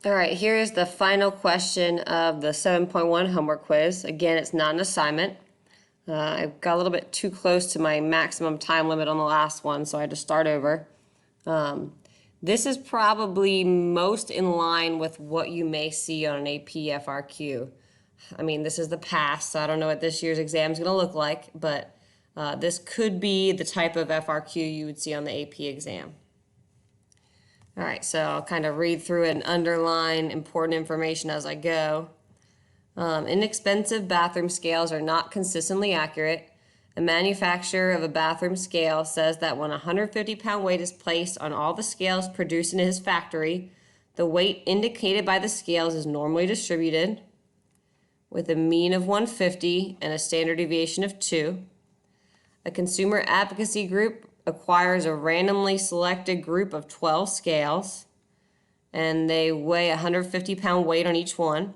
All right, here is the final question of the 7.1 homework quiz. Again, it's not an assignment. I got a little bit too close to my maximum time limit on the last one, so I had to start over. This is probably most in line with what you may see on an AP FRQ. I mean, this is the past, so I don't know what this year's exam is going to look like, but this could be the type of FRQ you would see on the AP exam. All right, so I'll kind of read through it and underline important information as I go. Inexpensive bathroom scales are not consistently accurate. A manufacturer of a bathroom scale says that when a 150-pound weight is placed on all the scales produced in his factory, the weight indicated by the scales is normally distributed with a mean of 150 and a standard deviation of 2. A consumer advocacy group acquires a randomly selected group of 12 scales, and they weigh a 150-pound weight on each one,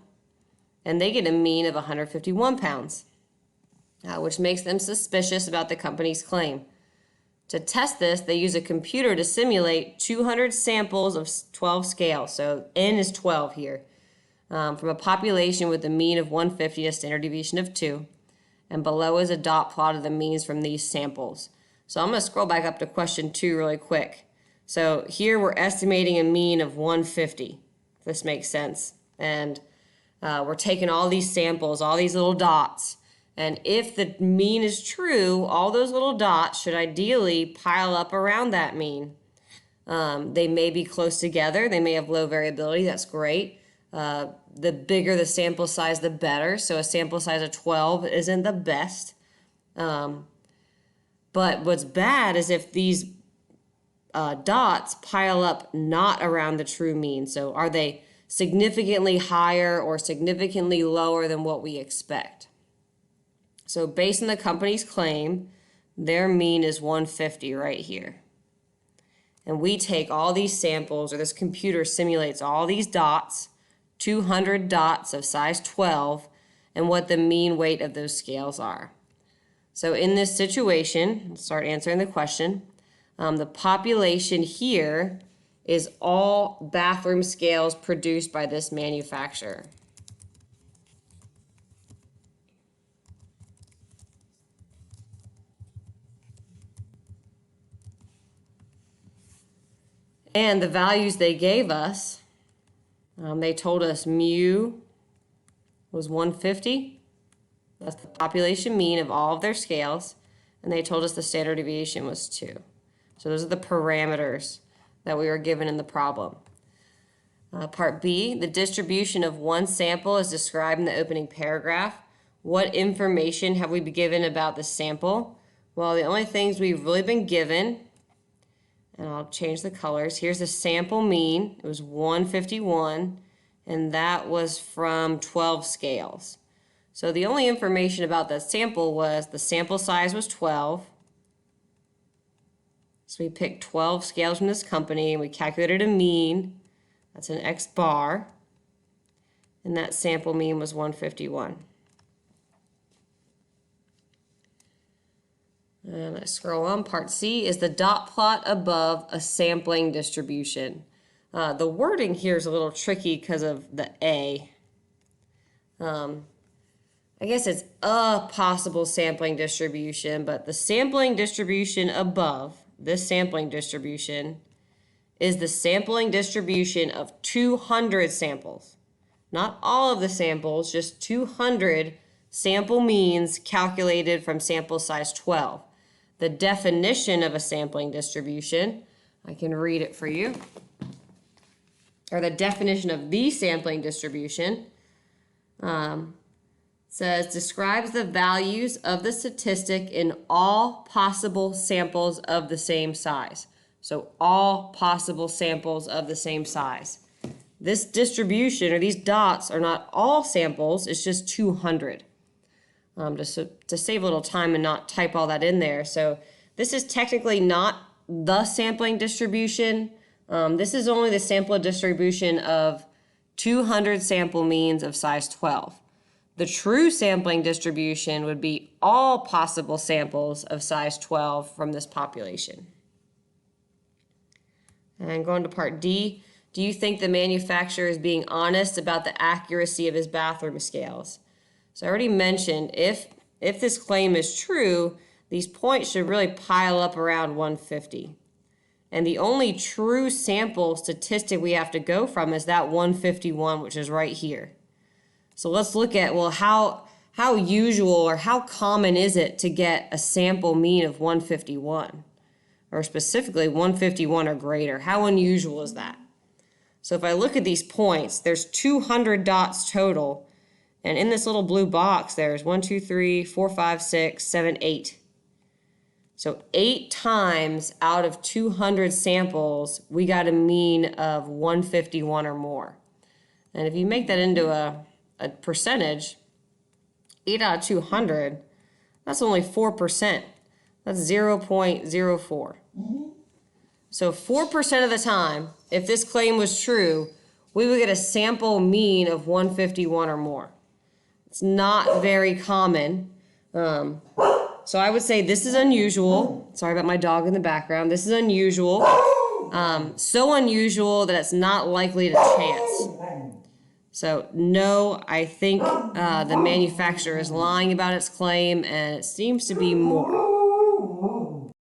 and they get a mean of 151 pounds, which makes them suspicious about the company's claim. To test this, they use a computer to simulate 200 samples of 12 scales, so N is 12 here, from a population with a mean of 150 and a standard deviation of 2, and below is a dot plot of the means from these samples. So I'm going to scroll back up to question 2 really quick. So here we're estimating a mean of 150, if this makes sense. And we're taking all these samples, all these little dots. And if the mean is true, all those little dots should ideally pile up around that mean. They may be close together. They may have low variability. That's great. The bigger the sample size, the better. So a sample size of 12 isn't the best. But what's bad is if these dots pile up not around the true mean. So are they significantly higher or significantly lower than what we expect? So based on the company's claim, their mean is 150 right here. And we take all these samples, or this computer simulates all these dots, 200 dots of size 12, and what the mean weight of those scales are. So in this situation, let's start answering the question. The population here is all bathroom scales produced by this manufacturer. And the values they gave us, they told us mu was 150. That's the population mean of all of their scales. And they told us the standard deviation was 2. So those are the parameters that we were given in the problem. Part B, the distribution of one sample is described in the opening paragraph. What information have we been given about the sample? Well, the only things we've really been given, and I'll change the colors. Here's the sample mean. It was 151, and that was from 12 scales. So the only information about that sample was the sample size was 12. So we picked 12 scales from this company, and we calculated a mean. That's an X bar. And that sample mean was 151. And I scroll on. Part C is the dot plot above a sampling distribution. The wording here is a little tricky because of the A. I guess it's a possible sampling distribution, but the sampling distribution above, this sampling distribution, is the sampling distribution of 200 samples. Not all of the samples, just 200 sample means calculated from sample size 12. The definition of a sampling distribution, I can read it for you, or the definition of the sampling distribution, says describes the values of the statistic in all possible samples of the same size. So all possible samples of the same size. This distribution, or these dots, are not all samples, it's just 200. Just to save a little time and not type all that in there. So this is technically not the sampling distribution. This is only the sample distribution of 200 sample means of size 12. The true sampling distribution would be all possible samples of size 12 from this population. And going to part D, Do you think the manufacturer is being honest about the accuracy of his bathroom scales? So I already mentioned if this claim is true, these points should really pile up around 150. And the only true sample statistic we have to go from is that 151, which is right here. So let's look at, well, how usual or how common is it to get a sample mean of 151? Or specifically 151 or greater. How unusual is that? So if I look at these points, there's 200 dots total. And in this little blue box, there's 1, 2, 3, 4, 5, 6, 7, 8. So 8 times out of 200 samples, we got a mean of 151 or more. And if you make that into a percentage, 8 out of 200, that's only 4%. That's 0.04. So 4% of the time, if this claim was true, we would get a sample mean of 151 or more. It's not very common. So I would say this is unusual. Sorry about my dog in the background. This is unusual. So unusual that it's not likely to chance. So no, I think the manufacturer is lying about its claim, and it seems to be more.